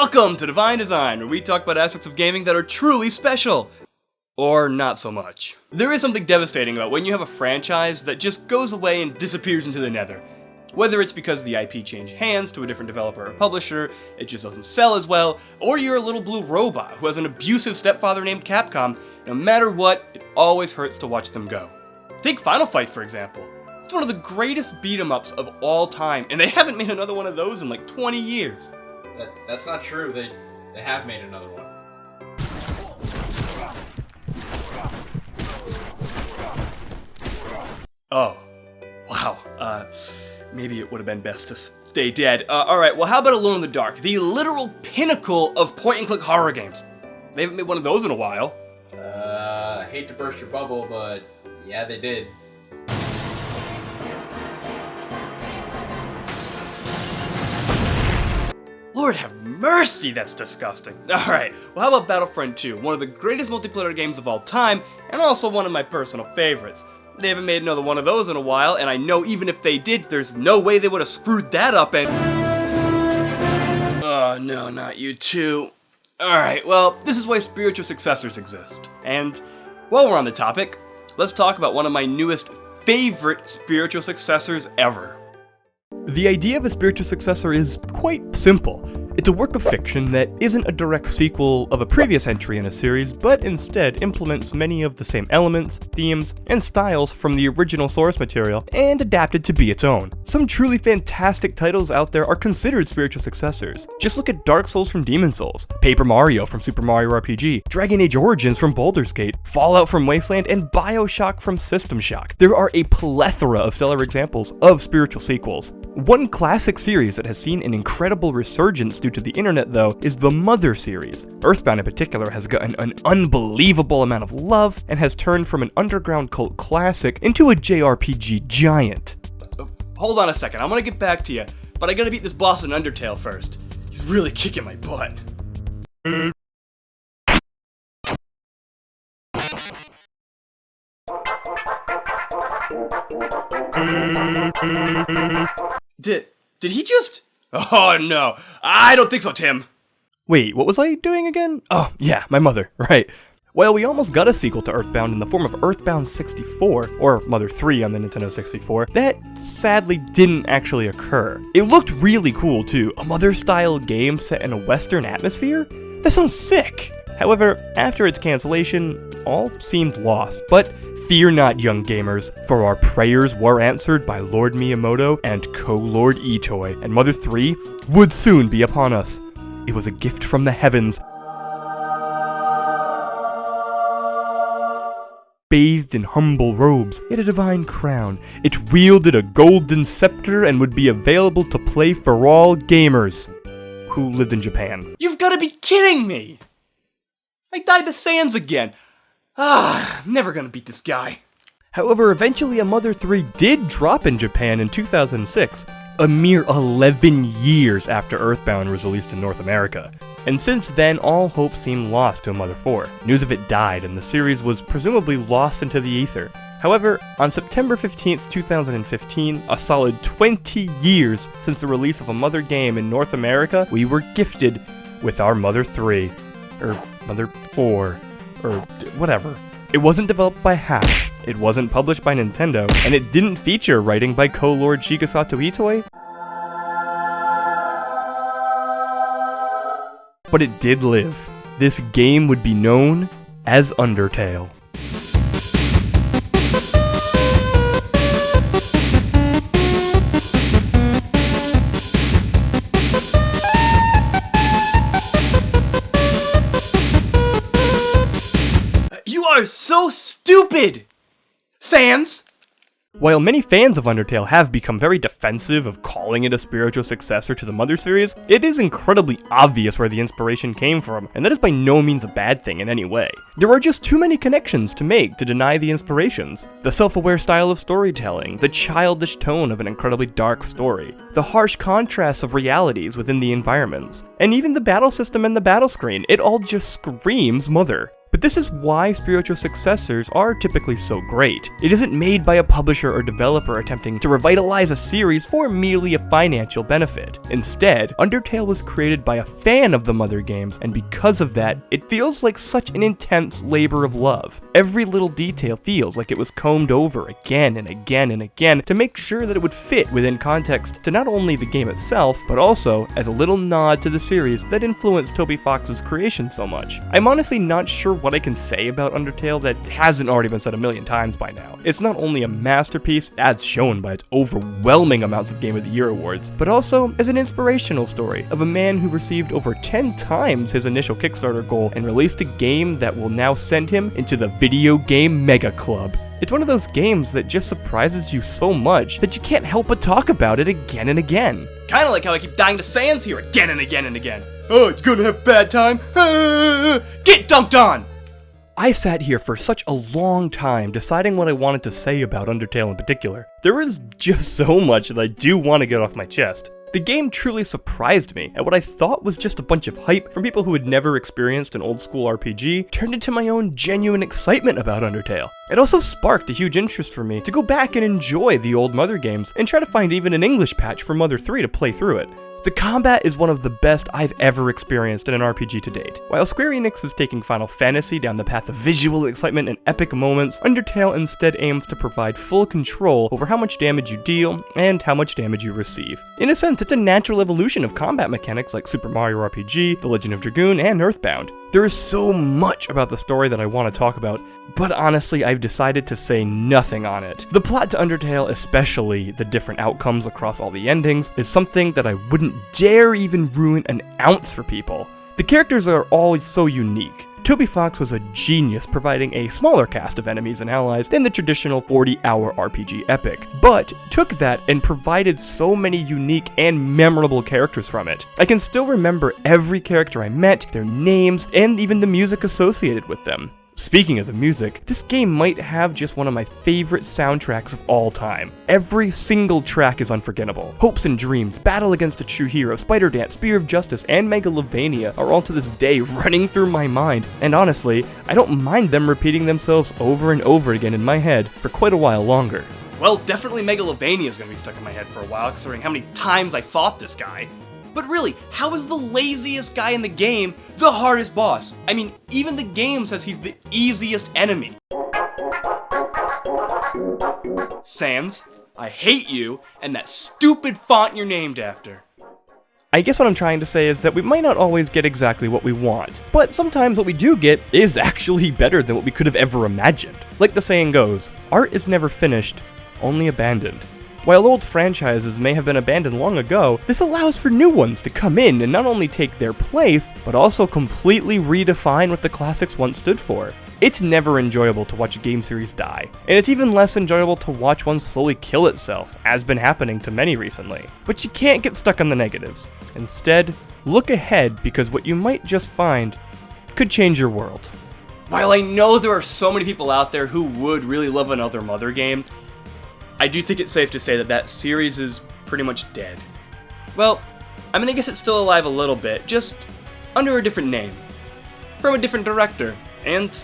Welcome to Divine Design, where we talk about aspects of gaming that are truly special. Or not so much. There is something devastating about when you have a franchise that just goes away and disappears into the nether. Whether it's because the IP changed hands to a different developer or publisher, it just doesn't sell as well, or you're a little blue robot who has an abusive stepfather named Capcom, no matter what, it always hurts to watch them go. Take Final Fight, for example. It's one of the greatest beat-em-ups of all time, and they haven't made another one of those in like 20 years. That's not true. They have made another one. Oh. Wow. Maybe it would have been best to stay dead. Alright, well how about Alone in the Dark? The literal pinnacle of point-and-click horror games. They haven't made one of those in a while. I hate to burst your bubble, but yeah, they did. Lord have mercy, that's disgusting. Alright, well how about Battlefront 2? One of the greatest multiplayer games of all time, and also one of my personal favorites. They haven't made another one of those in a while, and I know even if they did, there's no way they would have screwed that up and... Oh no, not you too. Alright, well, this is why spiritual successors exist. And while we're on the topic, let's talk about one of my newest favorite spiritual successors ever. The idea of a spiritual successor is quite simple. It's a work of fiction that isn't a direct sequel of a previous entry in a series, but instead implements many of the same elements, themes, and styles from the original source material and adapted to be its own. Some truly fantastic titles out there are considered spiritual successors. Just look at Dark Souls from Demon Souls, Paper Mario from Super Mario RPG, Dragon Age Origins from Baldur's Gate, Fallout from Wasteland, and BioShock from System Shock. There are a plethora of stellar examples of spiritual sequels. One classic series that has seen an incredible resurgence due to the internet, though, is the Mother series. Earthbound in particular has gotten an unbelievable amount of love and has turned from an underground cult classic into a JRPG giant. Hold on a second, I'm gonna get back to you, but I gotta beat this boss in Undertale first. He's really kicking my butt. Did he just... Oh no, I don't think so, Tim. Wait, what was I doing again? Oh, yeah, my mother, right. Well, we almost got a sequel to Earthbound in the form of Earthbound 64, or Mother 3 on the Nintendo 64, that sadly didn't actually occur. It looked really cool too, a Mother-style game set in a Western atmosphere? That sounds sick! However, after its cancellation, all seemed lost, but fear not, young gamers, for our prayers were answered by Lord Miyamoto and co-Lord Itoi, and Mother 3 would soon be upon us. It was a gift from the heavens, bathed in humble robes, yet a divine crown. It wielded a golden scepter and would be available to play for all gamers who lived in Japan. You've gotta be kidding me! I dyed the sands again. Never gonna beat this guy. However, eventually a Mother 3 did drop in Japan in 2006, a mere 11 years after Earthbound was released in North America. And since then, all hope seemed lost to a Mother 4. News of it died, and the series was presumably lost into the ether. However, on September 15th, 2015, a solid 20 years since the release of a Mother game in North America, we were gifted with our Mother 3, or Mother 4, or whatever. It wasn't developed by Hack, it wasn't published by Nintendo, and it didn't feature writing by co-Lord Shigesato Itoi. But it did live. This game would be known as Undertale. Are so stupid! Sans! While many fans of Undertale have become very defensive of calling it a spiritual successor to the Mother series, it is incredibly obvious where the inspiration came from, and that is by no means a bad thing in any way. There are just too many connections to make to deny the inspirations. The self-aware style of storytelling, the childish tone of an incredibly dark story, the harsh contrasts of realities within the environments, and even the battle system and the battle screen, it all just screams Mother. But this is why spiritual successors are typically so great. It isn't made by a publisher or developer attempting to revitalize a series for merely a financial benefit. Instead, Undertale was created by a fan of the mother games, and because of that, it feels like such an intense labor of love. Every little detail feels like it was combed over again and again and again to make sure that it would fit within context to not only the game itself, but also as a little nod to the series that influenced Toby Fox's creation so much. I'm honestly not sure what I can say about Undertale that hasn't already been said a million times by now. It's not only a masterpiece, as shown by its overwhelming amounts of Game of the Year awards, but also as an inspirational story of a man who received over 10 times his initial Kickstarter goal and released a game that will now send him into the video game mega club. It's one of those games that just surprises you so much that you can't help but talk about it again and again. Kinda like how I keep dying to Sans here again and again and again. Oh, it's gonna have a bad time. Get dumped on! I sat here for such a long time deciding what I wanted to say about Undertale in particular. There is just so much that I do want to get off my chest. The game truly surprised me, and what I thought was just a bunch of hype from people who had never experienced an old school RPG turned into my own genuine excitement about Undertale. It also sparked a huge interest for me to go back and enjoy the old Mother games and try to find even an English patch for Mother 3 to play through it. The combat is one of the best I've ever experienced in an RPG to date. While Square Enix is taking Final Fantasy down the path of visual excitement and epic moments, Undertale instead aims to provide full control over how much damage you deal and how much damage you receive. In a sense, it's a natural evolution of combat mechanics like Super Mario RPG, The Legend of Dragoon, and Earthbound. There is so much about the story that I want to talk about, but honestly, I've decided to say nothing on it. The plot to Undertale, especially the different outcomes across all the endings, is something that I wouldn't dare even ruin an ounce for people. The characters are all so unique. Toby Fox was a genius providing a smaller cast of enemies and allies than the traditional 40-hour RPG epic, but took that and provided so many unique and memorable characters from it. I can still remember every character I met, their names, and even the music associated with them. Speaking of the music, this game might have just one of my favorite soundtracks of all time. Every single track is unforgettable. Hopes and Dreams, Battle Against a True Hero, Spider Dance, Spear of Justice, and Megalovania are all to this day running through my mind, and honestly, I don't mind them repeating themselves over and over again in my head for quite a while longer. Well, definitely Megalovania is going to be stuck in my head for a while, considering how many times I fought this guy. But really, how is the laziest guy in the game the hardest boss? I mean, even the game says he's the easiest enemy. Sans, I hate you and that stupid font you're named after. I guess what I'm trying to say is that we might not always get exactly what we want, but sometimes what we do get is actually better than what we could have ever imagined. Like the saying goes, art is never finished, only abandoned. While old franchises may have been abandoned long ago, this allows for new ones to come in and not only take their place, but also completely redefine what the classics once stood for. It's never enjoyable to watch a game series die, and it's even less enjoyable to watch one slowly kill itself, as been happening to many recently. But you can't get stuck on the negatives. Instead, look ahead because what you might just find could change your world. While I know there are so many people out there who would really love another Mother game, I do think it's safe to say that that series is pretty much dead. Well, I mean, I guess it's still alive a little bit, just under a different name, from a different director, and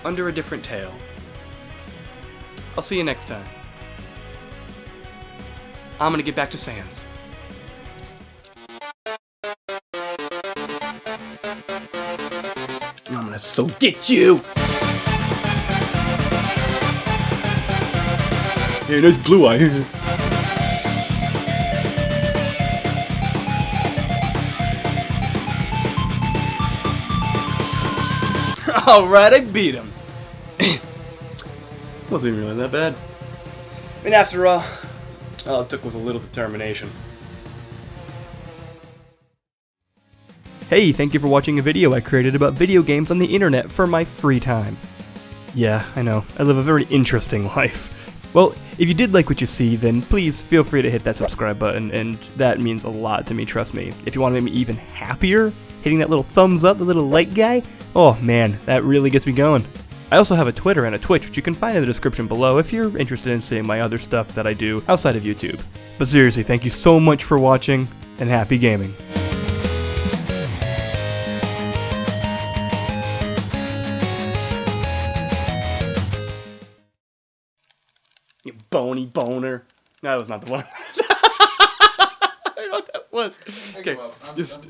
under a different tale. I'll see you next time. I'm gonna get back to Sans. I'm gonna so get you! Hey, nice blue eye. Alright, I beat him. Wasn't even really that bad. I mean, after all it took was a little determination. Hey, thank you for watching a video I created about video games on the internet for my free time. Yeah, I know, I live a very interesting life. Well, if you did like what you see, then please feel free to hit that subscribe button, and that means a lot to me, trust me. If you want to make me even happier, hitting that little thumbs up, the little like guy, oh man, that really gets me going. I also have a Twitter and a Twitch, which you can find in the description below if you're interested in seeing my other stuff that I do outside of YouTube. But seriously, thank you so much for watching, and happy gaming. You bony boner. No, that was not the one. I don't know what that was. Okay, Well, just.